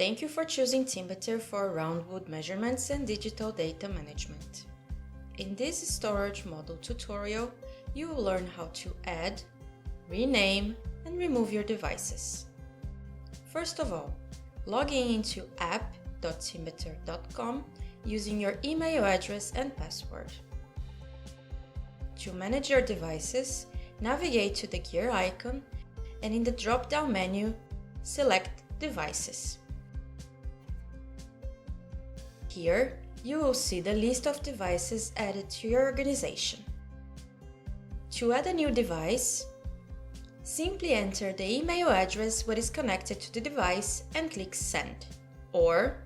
Thank you for choosing Timbeter for roundwood measurements and digital data management. In this storage model tutorial, you will learn how to add, rename, and remove your devices. First of all, log in into app.timbeter.com using your email address and password. To manage your devices, navigate to the gear icon and in the drop-down menu, select Devices. Here, you will see the list of devices added to your organization. To add a new device, simply enter the email address what is connected to the device and click Send. Or,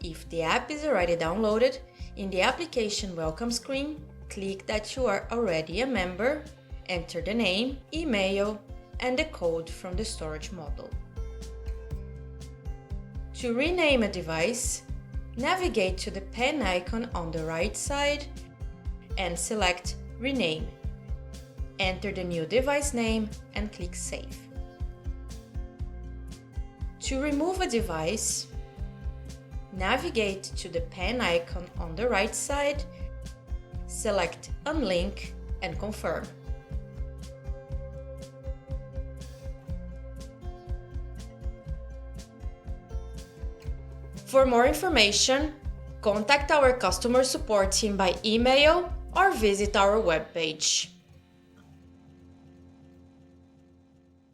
if the app is already downloaded, in the application welcome screen, click that you are already a member, enter the name, email, and the code from the storage model. To rename a device, navigate to the pen icon on the right side and select Rename. Enter the new device name and click Save. To remove a device, navigate to the pen icon on the right side, select Unlink and confirm. For more information, contact our customer support team by email or visit our webpage.